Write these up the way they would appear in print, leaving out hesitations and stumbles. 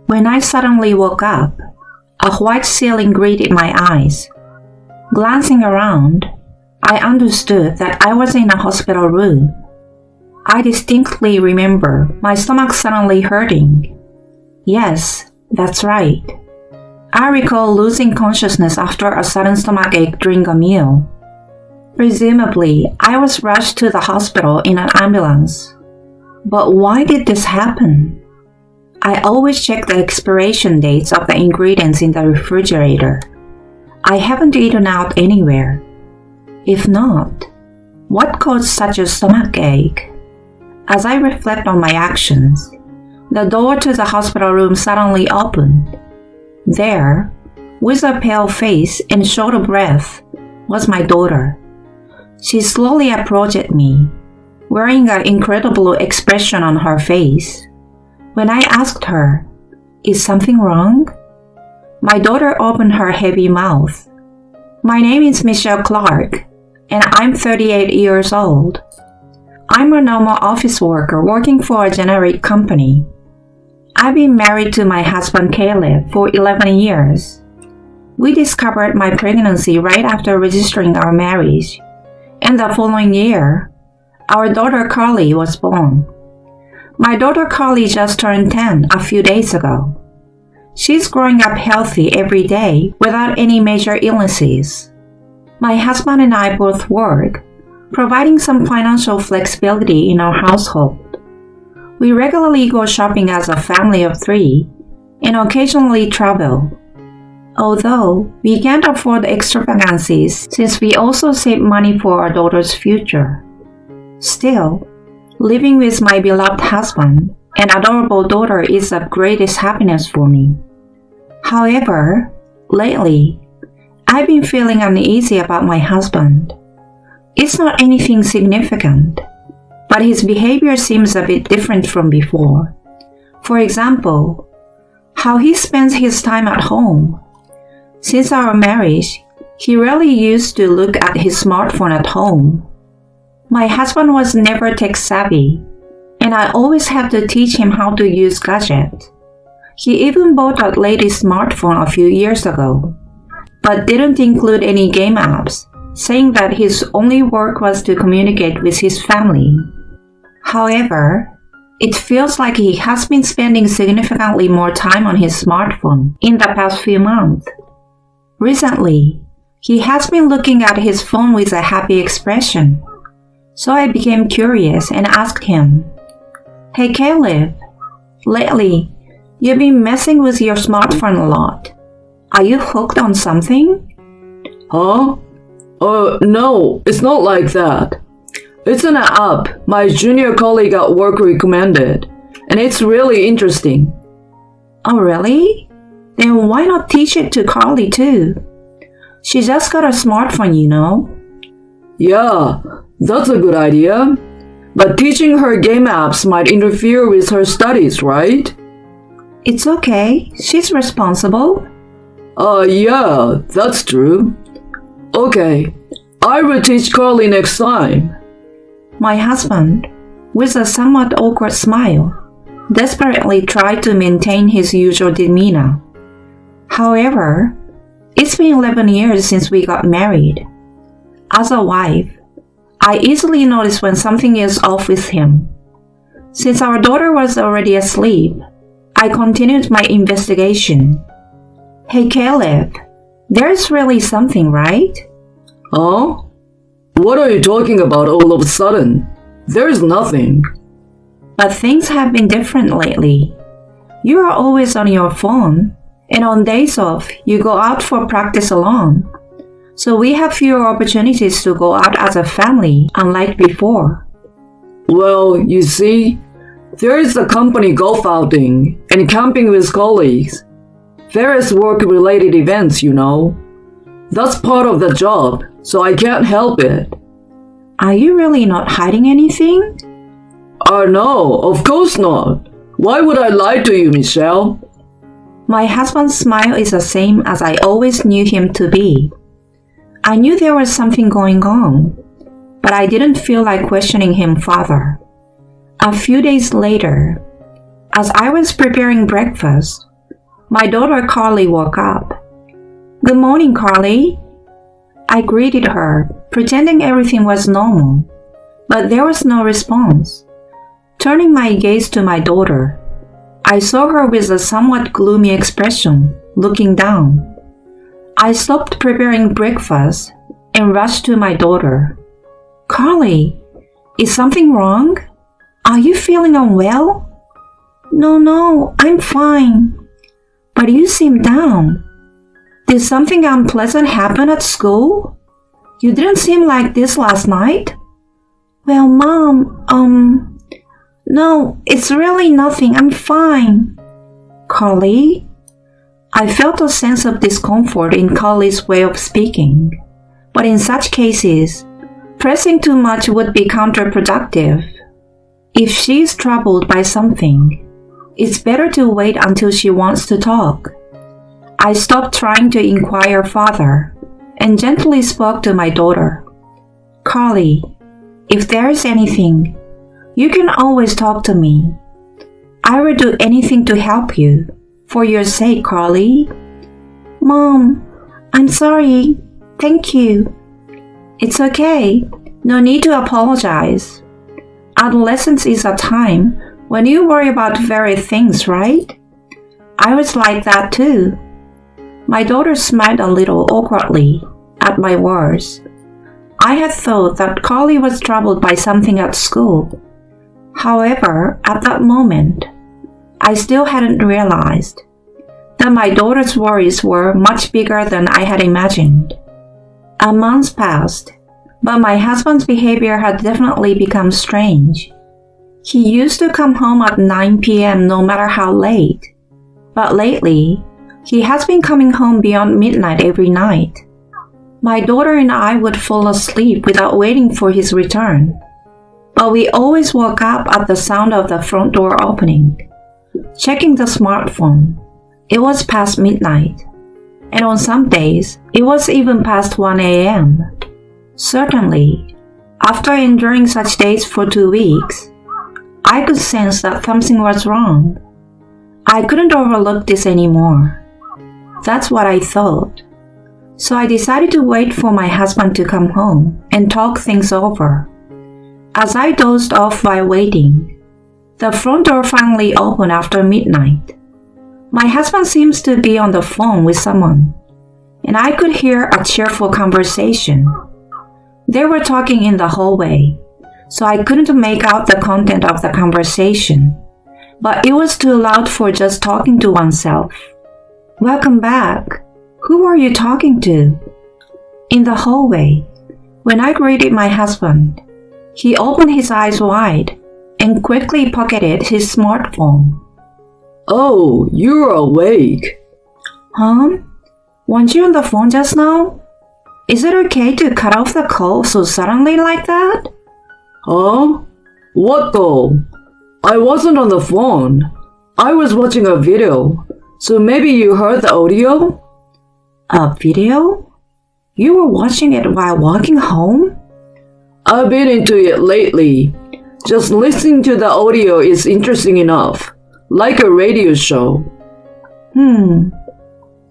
When I suddenly woke up, a white ceiling greeted my eyes. Glancing around, I understood that I was in a hospital room. I distinctly remember my stomach suddenly hurting. Yes, that's right. I recall losing consciousness after a sudden stomachache during a meal. Presumably, I was rushed to the hospital in an ambulance. But why did this happen? I always check the expiration dates of the ingredients in the refrigerator. I haven't eaten out anywhere. If not, what caused such a stomachache? As I reflect on my actions, the door to the hospital room suddenly opened. There, with a pale face and short of breath, was my daughter. She slowly approached me, wearing an incredible expression on her face. When I asked her, "Is something wrong?" my daughter opened her heavy mouth. "My name is Michelle Clark, and I'm 38 years old. I'm a normal office worker working for a generic company. I've been married to my husband Caleb for 11 years. We discovered my pregnancy right after registering our marriage, and the following year, our daughter Carly was born. My daughter Carly just turned 10 a few days ago. She's growing up healthy every day without any major illnesses. My husband and I both work, providing some financial flexibility in our household. We regularly go shopping as a family of 3 and occasionally travel. Although we can't afford extravagances since we also save money for our daughter's future. Still, living with my beloved husband and adorable daughter is the greatest happiness for me. However, lately, I've been feeling uneasy about my husband. It's not anything significant, but his behavior seems a bit different from before. For example, how he spends his time at home. Since our marriage, he rarely used to look at his smartphone at home. My husband was never tech-savvy, and I always had to teach him how to use gadgets. He even bought a latest smartphone a few years ago, but didn't include any game apps, saying that his only work was to communicate with his family. However, it feels like he has been spending significantly more time on his smartphone in the past few months. Recently, he has been looking at his phone with a happy expression. So I became curious and asked him, "Hey Caleb, lately, you've been messing with your smartphone a lot. Are you hooked on something?" Huh? No, it's not like that. It's an app my junior colleague at work recommended, and it's really interesting. Oh really? Then why not teach it to Carly too? She just got a smartphone, you know. Yeah, that's a good idea. But teaching her game apps might interfere with her studies, right? It's okay. She's responsible. Yeah, that's true. Okay, I will teach Carly next time. My husband, with a somewhat awkward smile, desperately tried to maintain his usual demeanor. However, it's been 11 years since we got married. As a wife, I easily notice when something is off with him. Since our daughter was already asleep, I continued my investigation. "Hey Caleb, there's really something, right?" Huh? What are you talking about all of a sudden? There's nothing. But things have been different lately. You are always on your phone, and on days off, you go out for practice alone. So we have fewer opportunities to go out as a family, unlike before. Well, you see, there is a company golf outing and camping with colleagues. Various work-related events, you know. That's part of the job, so I can't help it. Are you really not hiding anything? No, of course not. Why would I lie to you, Michelle? My husband's smile is the same as I always knew him to be. I knew there was something going on, but I didn't feel like questioning him further. A few days later, as I was preparing breakfast, My daughter Carly woke up. "Good morning, Carly." I greeted her, pretending everything was normal, but there was no response. Turning my gaze to my daughter, I saw her with a somewhat gloomy expression, looking down. I stopped preparing breakfast and rushed to my daughter. "Carly, is something wrong? Are you feeling unwell?" No, I'm fine." "But you seem down. Did something unpleasant happen at school? You didn't seem like this last night." "Well, Mom, no, it's really nothing. I'm fine." "Carly?" I felt a sense of discomfort in Carly's way of speaking, but in such cases, pressing too much would be counterproductive. If she is troubled by something, it's better to wait until she wants to talk. I stopped trying to inquire further and gently spoke to my daughter. "Carly, if there is anything, you can always talk to me. I will do anything to help you, for your sake, Carly." "Mom, I'm sorry. Thank you." "It's okay. No need to apologize. Adolescence is a time when you worry about very things, right? I was like that too." My daughter smiled a little awkwardly at my words. I had thought that Carly was troubled by something at school. However, at that moment, I still hadn't realized that my daughter's worries were much bigger than I had imagined. A month passed, but my husband's behavior had definitely become strange. He used to come home at 9 p.m. no matter how late, but lately, he has been coming home beyond midnight every night. My daughter and I would fall asleep without waiting for his return, but we always woke up at the sound of the front door opening. Checking the smartphone, it was past midnight, and on some days, it was even past 1 a.m. Certainly, after enduring such days for 2 weeks, I could sense that something was wrong. I couldn't overlook this anymore. That's what I thought. So I decided to wait for my husband to come home and talk things over. As I dozed off while waiting, the front door finally opened after midnight. My husband seems to be on the phone with someone, and I could hear a cheerful conversation. They were talking in the hallway, so I couldn't make out the content of the conversation, but it was too loud for just talking to oneself. "Welcome back. Who are you talking to?" In the hallway, when I greeted my husband, he opened his eyes wide and quickly pocketed his smartphone. "Oh, you're awake." "Huh? Weren't you on the phone just now? Is it okay to cut off the call so suddenly like that?" "Huh? What call? I wasn't on the phone. I was watching a video, so maybe you heard the audio?" "A video? You were watching it while walking home?" "I've been into it lately. Just listening to the audio is interesting enough, like a radio show."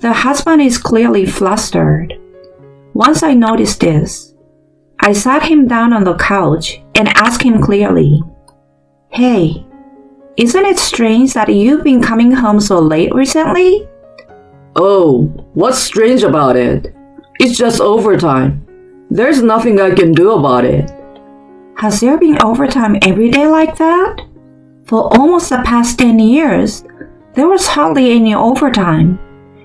The husband is clearly flustered. Once I noticed this, I sat him down on the couch and asked him clearly, "Hey, isn't it strange that you've been coming home so late recently?" "Oh, what's strange about it? It's just overtime. There's nothing I can do about it." "Has there been overtime every day like that? For almost the past 10 years, there was hardly any overtime,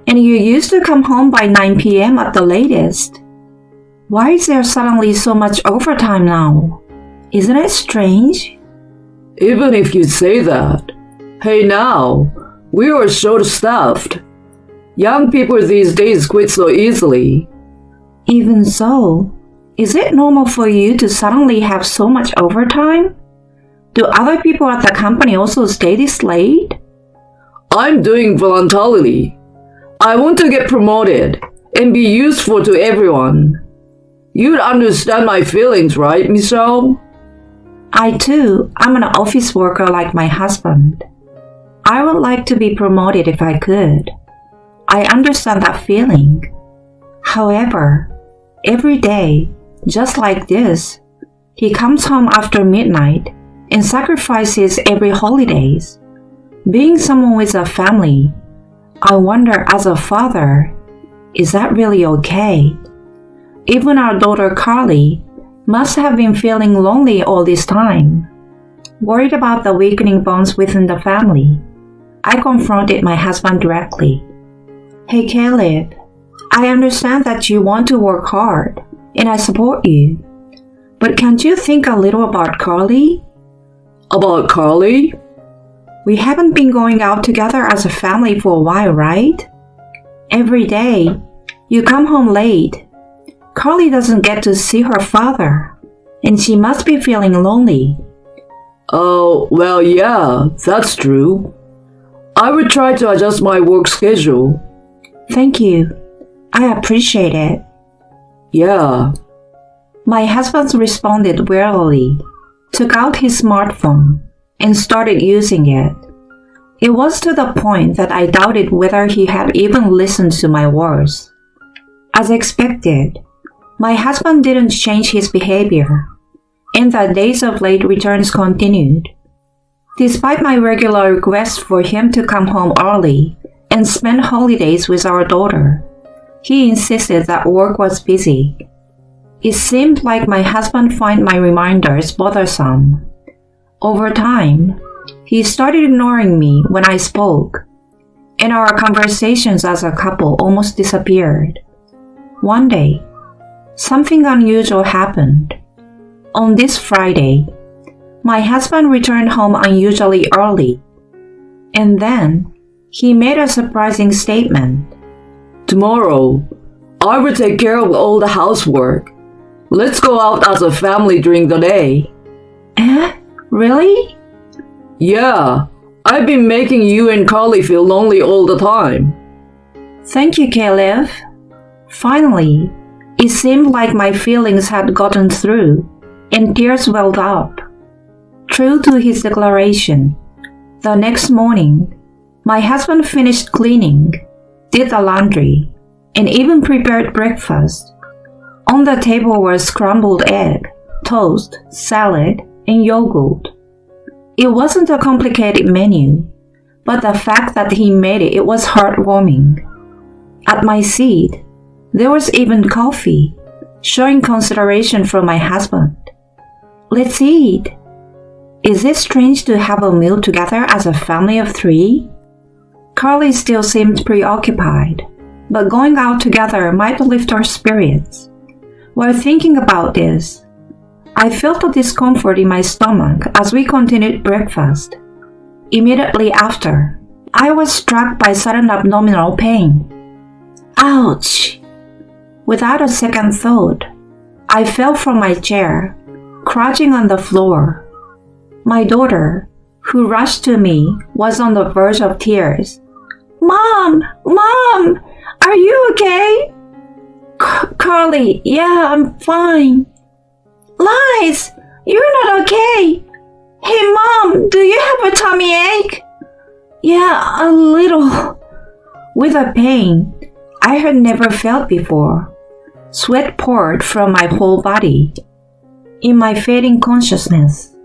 and you used to come home by 9 p.m. at the latest. Why is there suddenly so much overtime now? Isn't it strange?" Even if you say that, hey now, we are short-staffed. Young people these days quit so easily. Even so, is it normal for you to suddenly have so much overtime? Do other people at the company also stay this late? I'm doing voluntarily. I want to get promoted and be useful to everyone. You'd understand my feelings, right, Michelle? I too am an office worker like my husband. I would like to be promoted if I could. I understand that feeling. However, every day, just like this, he comes home after midnight and sacrifices every holidays. Being someone with a family, I wonder as a father, is that really okay? Even our daughter Carly must have been feeling lonely all this time. Worried about the weakening bonds within the family, I confronted my husband directly. Hey Caleb, I understand that you want to work hard, and I support you. But can't you think a little about Carly? About Carly? We haven't been going out together as a family for a while, right? Every day, you come home late. Carly doesn't get to see her father, and she must be feeling lonely. Oh, well, yeah, that's true. I will try to adjust my work schedule. Thank you. I appreciate it. Yeah. My husband responded wearily, took out his smartphone, and started using it. It was to the point that I doubted whether he had even listened to my words. As expected, my husband didn't change his behavior, and the days of late returns continued. Despite my regular requests for him to come home early and spend holidays with our daughter, he insisted that work was busy. It seemed like my husband found my reminders bothersome. Over time, he started ignoring me when I spoke, and our conversations as a couple almost disappeared. One day, something unusual happened. On this Friday, my husband returned home unusually early, and then he made a surprising statement. Tomorrow, I will take care of all the housework. Let's go out as a family during the day. Really? Yeah, I've been making you and Carly feel lonely all the time. Thank you, Caleb. Finally, it seemed like my feelings had gotten through, and tears welled up. True to his declaration, the next morning, my husband finished cleaning, did the laundry, and even prepared breakfast. On the table were scrambled egg, toast, salad, and yogurt. It wasn't a complicated menu, but the fact that he made it was heartwarming. At my seat, there was even coffee, showing consideration for my husband. Let's eat. Is it strange to have a meal together as a family of three? Carly still seemed preoccupied, but going out together might lift our spirits. While thinking about this, I felt a discomfort in my stomach as we continued breakfast. Immediately after, I was struck by sudden abdominal pain. Ouch! Without a second thought, I fell from my chair, crouching on the floor. My daughter, who rushed to me, was on the verge of tears. Mom! Mom! Are you okay? Carly, yeah, I'm fine. Lies! You're not okay! Hey, Mom, do you have a tummy ache? Yeah, a little. With a pain I had never felt before, sweat poured from my whole body. In my fading consciousness,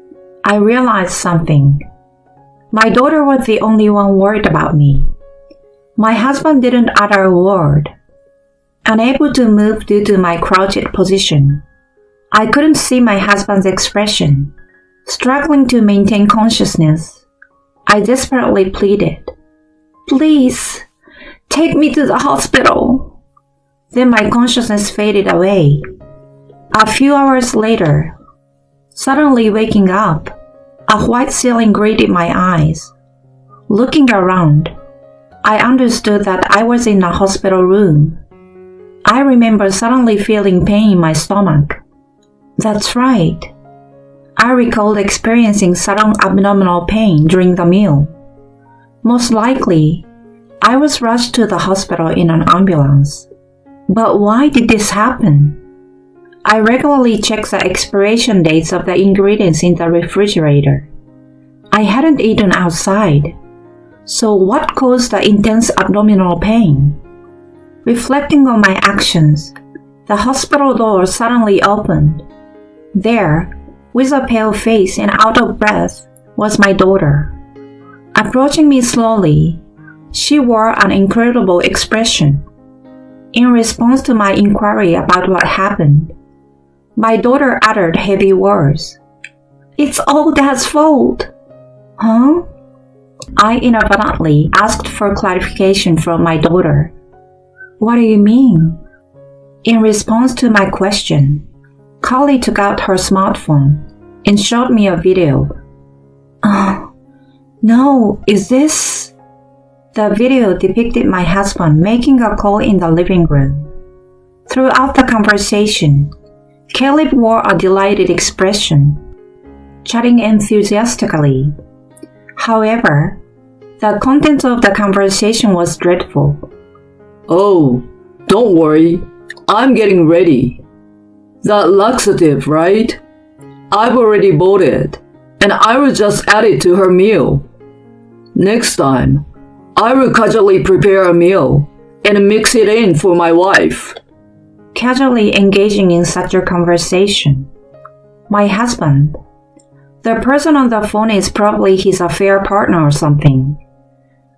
I realized something. My daughter was the only one worried about me. My husband didn't utter a word. Unable to move due to my crouched position, I couldn't see my husband's expression. Struggling to maintain consciousness, I desperately pleaded, "Please, take me to the hospital." Then my consciousness faded away. A few hours later, suddenly waking up, a white ceiling greeted my eyes. Looking around, I understood that I was in a hospital room. I remember suddenly feeling pain in my stomach. That's right. I recalled experiencing sudden abdominal pain during the meal. Most likely, I was rushed to the hospital in an ambulance. But why did this happen? I regularly check the expiration dates of the ingredients in the refrigerator. I hadn't eaten outside, So what caused the intense abdominal pain? Reflecting on my actions, the hospital door suddenly opened. There, with a pale face and out of breath, was my daughter. Approaching me slowly, she wore an incredible expression. In response to my inquiry about what happened, my daughter uttered heavy words. "It's all Dad's fault." Huh? I inadvertently asked for clarification from my daughter. What do you mean? In response to my question, Carly took out her smartphone and showed me a video. No, is this? The video depicted my husband making a call in the living room. Throughout the conversation, Caleb wore a delighted expression, chatting enthusiastically. However, the content of the conversation was dreadful. Oh, don't worry. I'm getting ready. That laxative, right? I've already bought it, and I will just add it to her meal. Next time, I will casually prepare a meal and mix it in for my wife. Casually engaging in such a conversation. My husband. The person on the phone is probably his affair partner or something.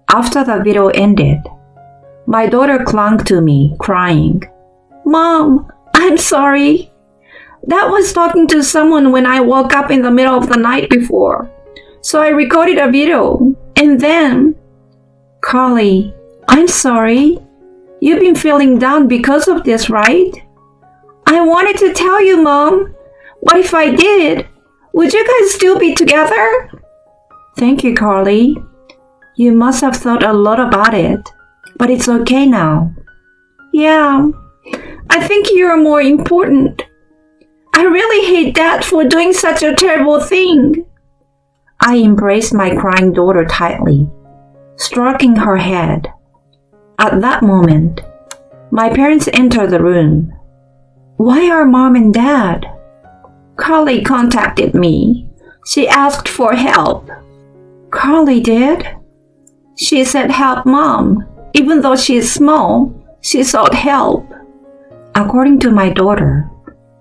After the video ended, my daughter clung to me, crying, "Mom, I'm sorry. Dad was talking to someone when I woke up in the middle of the night before. So I recorded a video, and then..." "Carly, I'm sorry. You've been feeling down because of this, right?" "I wanted to tell you, Mom. But if I did, would you guys still be together?" "Thank you, Carly. You must have thought a lot about it, but it's okay now." "Yeah, I think you're more important. I really hate Dad for doing such a terrible thing." I embraced my crying daughter tightly, stroking her head. At that moment, my parents entered the room. "Why are Mom and Dad?" "Carly contacted me. She asked for help." "Carly did?" "She said help Mom. Even though she is small, she sought help." According to my daughter,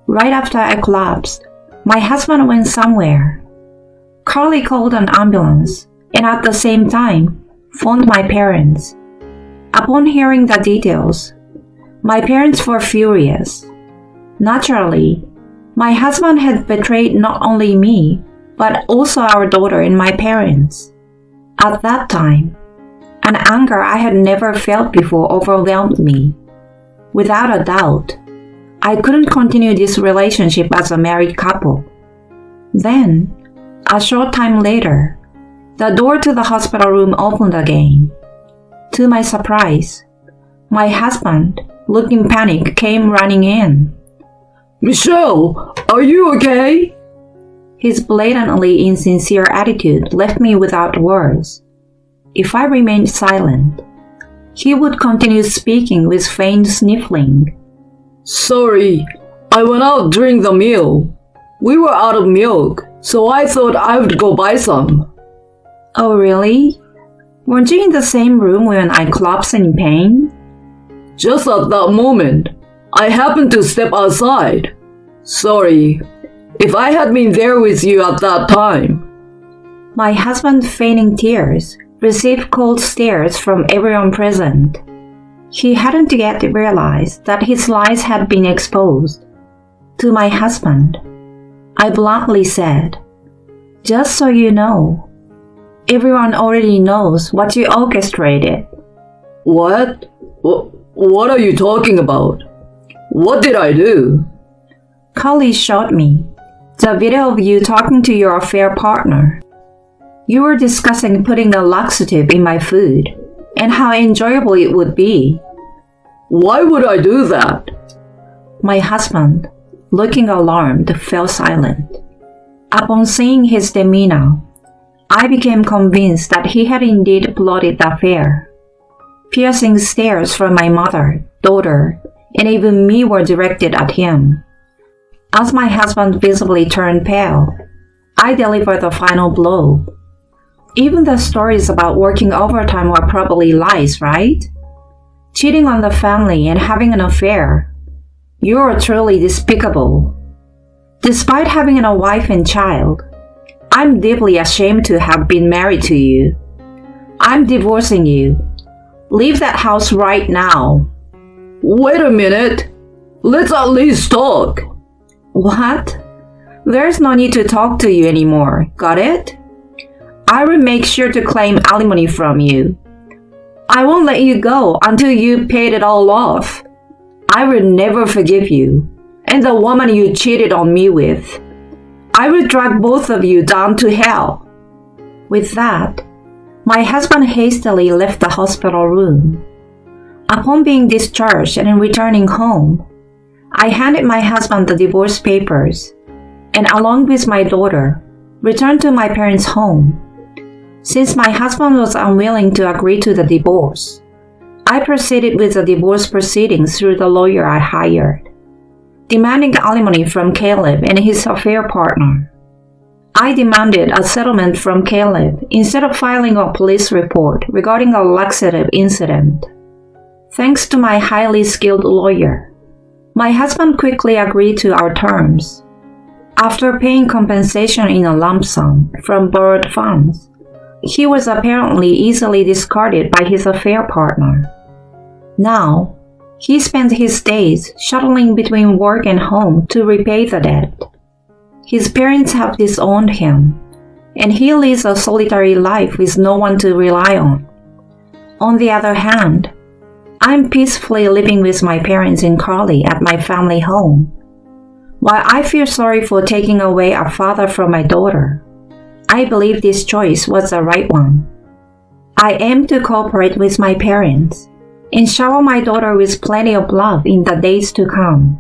right after I collapsed, my husband went somewhere. Carly called an ambulance and at the same time phoned my parents. Upon hearing the details, my parents were furious. Naturally, my husband had betrayed not only me, but also our daughter and my parents. At that time, an anger I had never felt before overwhelmed me. Without a doubt, I couldn't continue this relationship as a married couple. Then, a short time later, the door to the hospital room opened again. To my surprise, my husband, looking panicked, came running in. "Michelle, are you okay?" His blatantly insincere attitude left me without words. If I remained silent, he would continue speaking with faint sniffling. "Sorry, I went out during the meal. We were out of milk, so I thought I would go buy some." "Oh, really? Weren't you in the same room when I collapsed in pain?" Just at that moment, I happened to step outside. Sorry, if I had been there with you at that time. My husband, feigning tears, received cold stares from everyone present. He hadn't yet realized that his lies had been exposed. To my husband, I bluntly said, "Just so you know, everyone already knows what you orchestrated." What? What are you talking about? What did I do? Carly showed me the video of you talking to your affair partner. You were discussing putting a laxative in my food and how enjoyable it would be. Why would I do that? My husband, looking alarmed, fell silent. Upon seeing his demeanor, I became convinced that he had indeed plotted the affair. Piercing stares from my mother, daughter, and even me were directed at him. As my husband visibly turned pale, I delivered the final blow. Even the stories about working overtime were probably lies, right? Cheating on the family and having an affair. You're truly despicable. Despite having a wife and child, I'm deeply ashamed to have been married to you. I'm divorcing you. Leave that house right now. Wait a minute. Let's at least talk. What? There's no need to talk to you anymore. Got it? I will make sure to claim alimony from you. I won't let you go until you paid it all off. I will never forgive you and the woman you cheated on me with. I will drag both of you down to hell. With that, my husband hastily left the hospital room. Upon being discharged and returning home, I handed my husband the divorce papers and, along with my daughter, returned to my parents' home. Since my husband was unwilling to agree to the divorce, I proceeded with the divorce proceedings through the lawyer I hired, demanding alimony from Caleb and his affair partner. I demanded a settlement from Caleb instead of filing a police report regarding a laxative incident. Thanks to my highly skilled lawyer, my husband quickly agreed to our terms. After paying compensation in a lump sum from borrowed funds, he was apparently easily discarded by his affair partner. Now, he spends his days shuttling between work and home to repay the debt. His parents have disowned him, and he leads a solitary life with no one to rely on. On the other hand, I'm peacefully living with my parents in Crawley at my family home. While I feel sorry for taking away a father from my daughter, I believe this choice was the right one. I aim to cooperate with my parents and shower my daughter with plenty of love in the days to come.